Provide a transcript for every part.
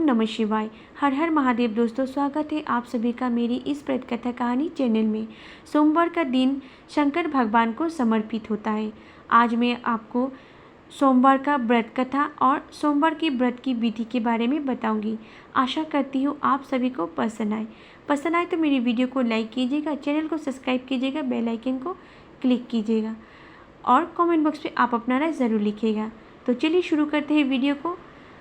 नमः शिवाय। हर हर महादेव। दोस्तों, स्वागत है आप सभी का मेरी इस प्रेत कथा कहानी चैनल में। सोमवार का दिन शंकर भगवान को समर्पित होता है। आज मैं आपको सोमवार का व्रत कथा और सोमवार की व्रत की विधि के बारे में बताऊंगी। आशा करती हूँ आप सभी को पसंद आए तो मेरी वीडियो को लाइक कीजिएगा, चैनल को सब्सक्राइब कीजिएगा, बेल आइकन को क्लिक कीजिएगा और कमेंट बॉक्स में आप अपना राय ज़रूर लिखिएगा। तो चलिए शुरू करते हैं वीडियो को।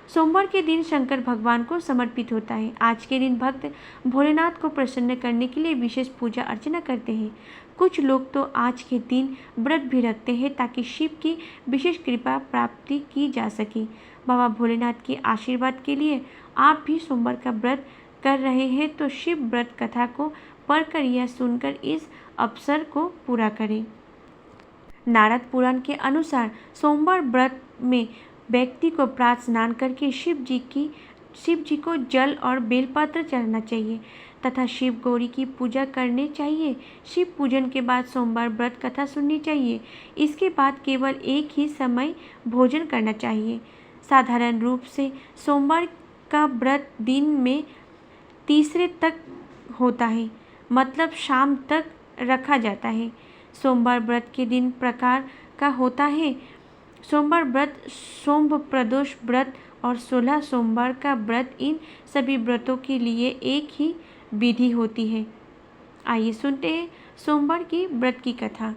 सोमवार के दिन शंकर भगवान को समर्पित होता है। आज के दिन भक्त भोलेनाथ को प्रसन्न करने के लिए विशेष पूजा अर्चना करते हैं। कुछ लोग तो आज के दिन व्रत भी रखते हैं ताकि शिव की विशेष कृपा प्राप्ति की जा सके। बाबा भोलेनाथ के आशीर्वाद के लिए आप भी सोमवार का व्रत कर रहे हैं तो शिव व्रत कथा को पढ़कर या सुनकर इस अवसर को पूरा करें। नारद पुराण के अनुसार सोमवार व्रत में व्यक्ति को प्रातः स्नान करके शिव जी को जल और बेलपत्र चढ़ाना चाहिए तथा शिव गौरी की पूजा करनी चाहिए। शिव पूजन के बाद सोमवार व्रत कथा सुननी चाहिए। इसके बाद केवल एक ही समय भोजन करना चाहिए। साधारण रूप से सोमवार का व्रत दिन में तीसरे तक होता है, मतलब शाम तक रखा जाता है। सोमवार व्रत के दिन प्रकार का होता है। सोमवार व्रत, सोम प्रदोष व्रत और 16 सोमवार का व्रत, इन सभी व्रतों के लिए एक ही विधि होती है। आइए सुनते हैं सोमवार की व्रत की कथा।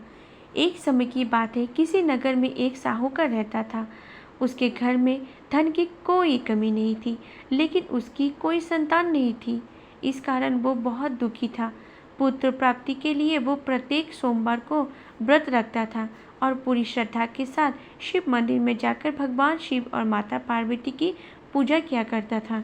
एक समय की बात है, किसी नगर में एक साहूकार रहता था। उसके घर में धन की कोई कमी नहीं थी, लेकिन उसकी कोई संतान नहीं थी। इस कारण वो बहुत दुखी था। पुत्र प्राप्ति के लिए वो प्रत्येक सोमवार को व्रत रखता था और पूरी श्रद्धा के साथ शिव मंदिर में जाकर भगवान शिव और माता पार्वती की पूजा किया करता था।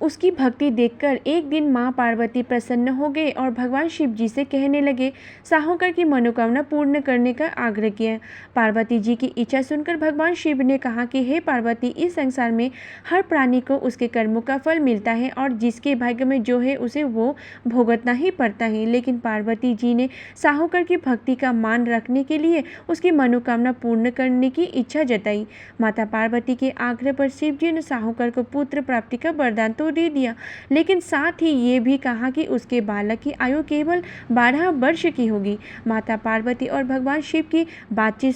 उसकी भक्ति देखकर एक दिन माँ पार्वती प्रसन्न हो गए और भगवान शिव जी से कहने लगे, साहूकार की मनोकामना पूर्ण करने का आग्रह किया। पार्वती जी की इच्छा सुनकर भगवान शिव ने कहा कि हे पार्वती, इस संसार में हर प्राणी को उसके कर्मों का फल मिलता है और जिसके भाग्य में जो है उसे वो भुगतना ही पड़ता है। लेकिन पार्वती जी ने साहूकार की भक्ति का मान रखने के लिए उसकी मनोकामना पूर्ण करने की इच्छा जताई। माता पार्वती के आग्रह पर शिव जी ने साहूकार को पुत्र प्राप्ति का वरदान तो दे दिया, लेकिन साथ ही ये भी कहा कि उसके बालक की आयु केवल 12 वर्ष की होगी। माता पार्वती और भगवान शिव की बातचीत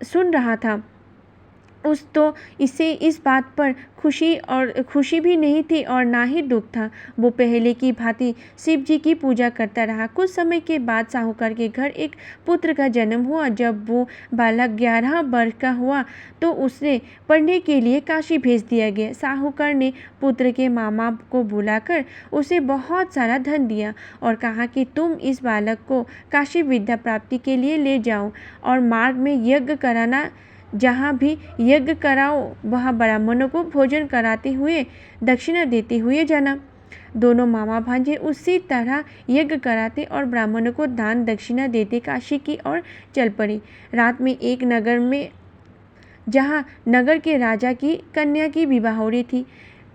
सुन रहा था तो इसे इस बात पर खुशी भी नहीं थी और ना ही दुख था। वो पहले की भांति शिव जी की पूजा करता रहा। कुछ समय के बाद साहूकार के घर एक पुत्र का जन्म हुआ। जब वो बालक 11 वर्ष का हुआ तो उसे पढ़ने के लिए काशी भेज दिया गया। साहूकार ने पुत्र के मामा को बुलाकर उसे बहुत सारा धन दिया और कहा कि तुम इस बालक को काशी विद्या प्राप्ति के लिए ले जाओ और मार्ग में यज्ञ कराना। जहाँ भी यज्ञ कराओ वहाँ ब्राह्मणों को भोजन कराते हुए दक्षिणा देते हुए जाना। दोनों मामा भांजे उसी तरह यज्ञ कराते और ब्राह्मणों को दान दक्षिणा देते काशी की ओर चल पड़े। रात में एक नगर में जहाँ नगर के राजा की कन्या की विवाह हो रही थी,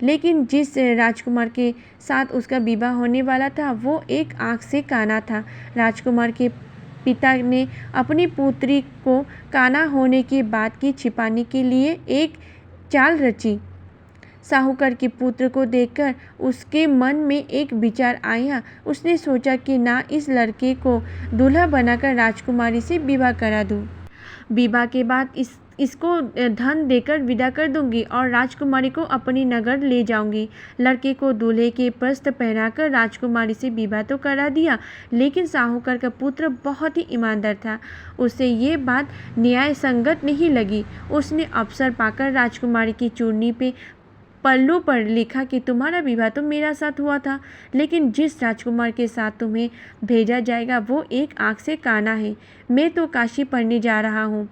लेकिन जिस राजकुमार के साथ उसका विवाह होने वाला था वो एक आँख से काना था। राजकुमार के पिता ने अपनी पुत्री को काना होने की बात की छिपाने के लिए एक चाल रची। साहूकार के पुत्र को देखकर उसके मन में एक विचार आया। उसने सोचा कि ना इस लड़के को दूल्हा बनाकर राजकुमारी से विवाह करा दूं। विवाह के बाद इसको धन देकर विदा कर दूंगी और राजकुमारी को अपनी नगर ले जाऊंगी। लड़के को दूल्हे के वस्त्र पहनाकर राजकुमारी से विवाह तो करा दिया, लेकिन साहूकार का पुत्र बहुत ही ईमानदार था। उसे ये बात न्याय संगत नहीं लगी। उसने अवसर पाकर राजकुमारी की चूड़नी पे पल्लू पर लिखा कि तुम्हारा विवाह तो मेरा साथ हुआ था, लेकिन जिस राजकुमार के साथ तुम्हें भेजा जाएगा वो एक आँख से काना है। मैं तो काशी पढ़ने जा रहा हूँ।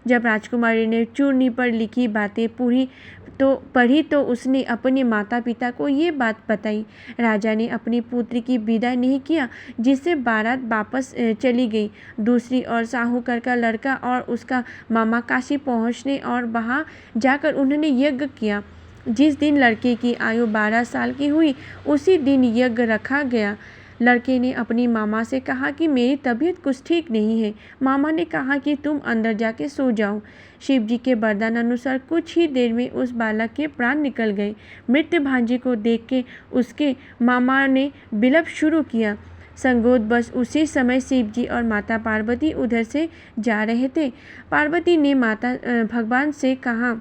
जब राजकुमारी ने चूड़नी पर लिखी बातें पढ़ी तो उसने अपने माता पिता को ये बात बताई। राजा ने अपनी पुत्री की विदाई नहीं किया, जिससे बारात वापस चली गई। दूसरी ओर साहूकार का लड़का और उसका मामा काशी पहुँचने और वहाँ जाकर उन्होंने यज्ञ किया। जिस दिन लड़के की आयु 12 साल की हुई उसी दिन यज्ञ रखा गया। लड़के ने अपनी मामा से कहा कि मेरी तबीयत कुछ ठीक नहीं है। मामा ने कहा कि तुम अंदर जाके सो जाओ। शिव जी के वरदान अनुसार कुछ ही देर में उस बालक के प्राण निकल गए। मृत भांजे को देख के उसके मामा ने विलप शुरू किया। संगोदवश उसी समय शिव जी और माता पार्वती उधर से जा रहे थे। पार्वती ने माता भगवान से कहा,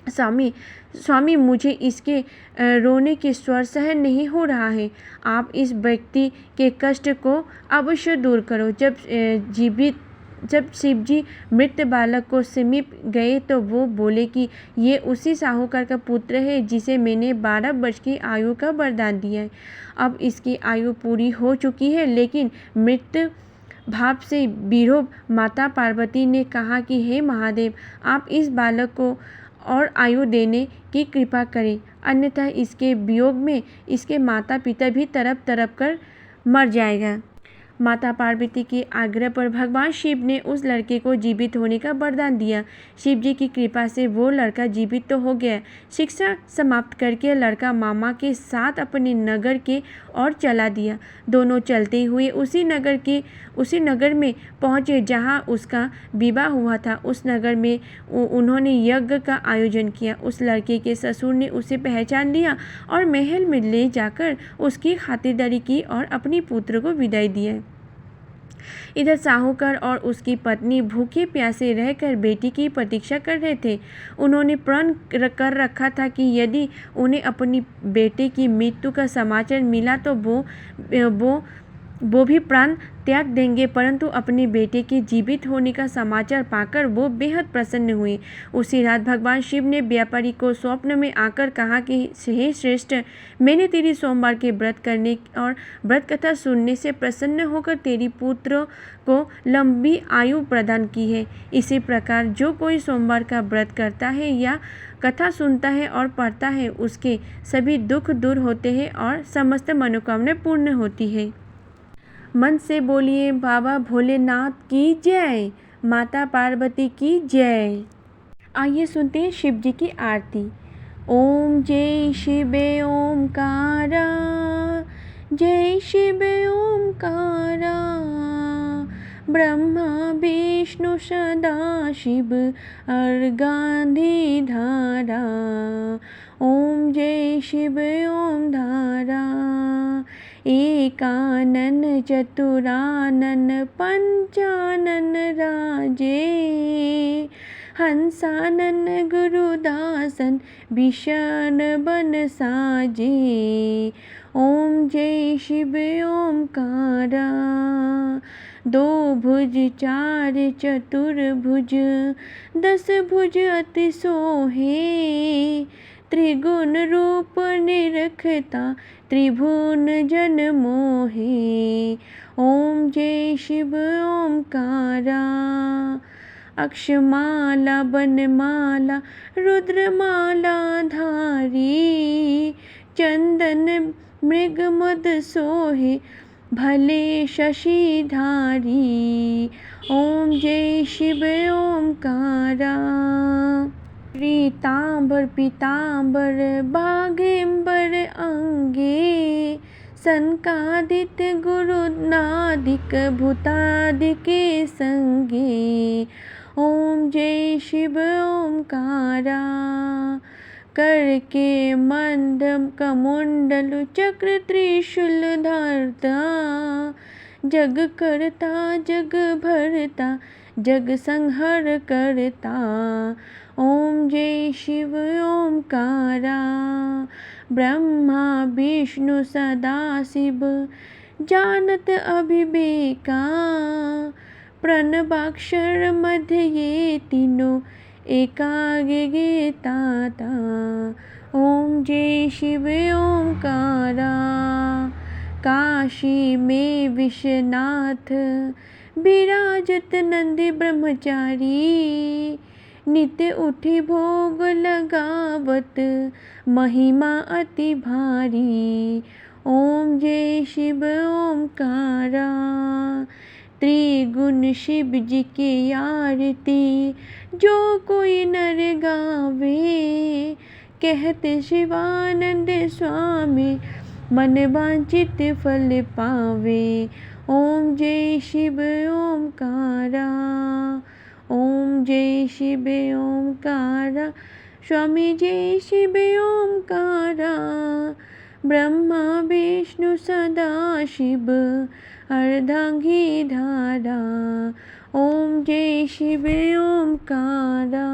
स्वामी मुझे इसके रोने के स्वर सहन नहीं हो रहा है। आप इस व्यक्ति के कष्ट को अवश्य दूर करो। जब शिव जी मृत बालक को समीप गए तो वो बोले कि ये उसी साहूकार का पुत्र है जिसे मैंने 12 वर्ष की आयु का वरदान दिया है। अब इसकी आयु पूरी हो चुकी है, लेकिन मृत भाव से विरोध माता पार्वती ने कहा कि हे महादेव, आप इस बालक को और आयु देने की कृपा करें, अन्यथा इसके वियोग में इसके माता पिता भी तड़प तड़प कर मर जाएगा। माता पार्वती के आग्रह पर भगवान शिव ने उस लड़के को जीवित होने का वरदान दिया। शिव जी की कृपा से वो लड़का जीवित तो हो गया। शिक्षा समाप्त करके लड़का मामा के साथ अपने नगर के ओर चला दिया। दोनों चलते हुए उसी नगर में पहुँचे जहाँ उसका विवाह हुआ था। उस नगर में उन्होंने यज्ञ का आयोजन किया। उस लड़के के ससुर ने उसे पहचान लिया और महल में ले जाकर उसकी खातिरदारी की और अपनी पुत्र को विदाई दिया। इधर साहूकार और उसकी पत्नी भूखे प्यासे रहकर बेटी की प्रतीक्षा कर रहे थे। उन्होंने प्रण कर रखा था कि यदि उन्हें अपनी बेटे की मृत्यु का समाचार मिला तो वो भी प्राण त्याग देंगे, परंतु अपने बेटे के जीवित होने का समाचार पाकर वो बेहद प्रसन्न हुए। उसी रात भगवान शिव ने व्यापारी को स्वप्न में आकर कहा कि हे श्रेष्ठ, मैंने तेरी सोमवार के व्रत करने और व्रत कथा सुनने से प्रसन्न होकर तेरी पुत्र को लंबी आयु प्रदान की है। इसी प्रकार जो कोई सोमवार का व्रत करता है या कथा सुनता है और पढ़ता है, उसके सभी दुख दूर होते हैं और समस्त मनोकामना पूर्ण होती है। मन से बोलिए बाबा भोलेनाथ की जय, माता पार्वती की जय। आइए सुनते हैं शिव जी की आरती। ओम जय शिव ओमकारा, जय शिव ओमकारा, ब्रह्मा विष्णु सदा शिव अर्गांधी धारा। ओम जय शिव ओम धारा, एकानन चतुरानन पंचानन राजे, हंसानन गुरुदासन भीषण बन साजे। ओम जय शिव ओमकारा, दो भुज चार चतुर्भुज, 10 भुज अति सोहे, त्रिगुण रूप निरखता त्रिभुवन जन मोहे। ओम जय शिव ओमकारा, अक्षमाला बनमाला रुद्रमाला धारी, चंदन मृग मद सोहे भले शशिधारी। ओम जय शिव ओमकारा, पीतांबर पीतांबर बागेम्बर अंगे, सनकादिक गुरुनादिक भूतादिके संगे। ओम जय शिव ओमकारा, करके मंद कमुंडल चक्र त्रिशूल धरता, जग करता जग भरता जग संहर करता। ओम जय शिव ओमकारा, ब्रह्मा विष्णु सदा शिव जानत अभिवेका, प्रणवाक्षर मध्य ये तीनों एकागे गे ताता। ओम जय शिव ओमकारा, काशी में विश्वनाथ विराजत नंदी ब्रह्मचारी, नित्य उठी भोग लगावत महिमा अति भारी। ओम जय शिव ओमकारा, त्रिगुण शिव जी की आरती जो कोई नर गावे, कहते शिवानंद स्वामी मन वांछित फल पावे। ओम जय शिव ओमकारा, ओम जय शिव ओमकारा, स्वामी जय शिव ओमकारा। ब्रह्मा विष्णु सदा शिव अर्धांगी धारा। ओम जय शिव ओमकारा।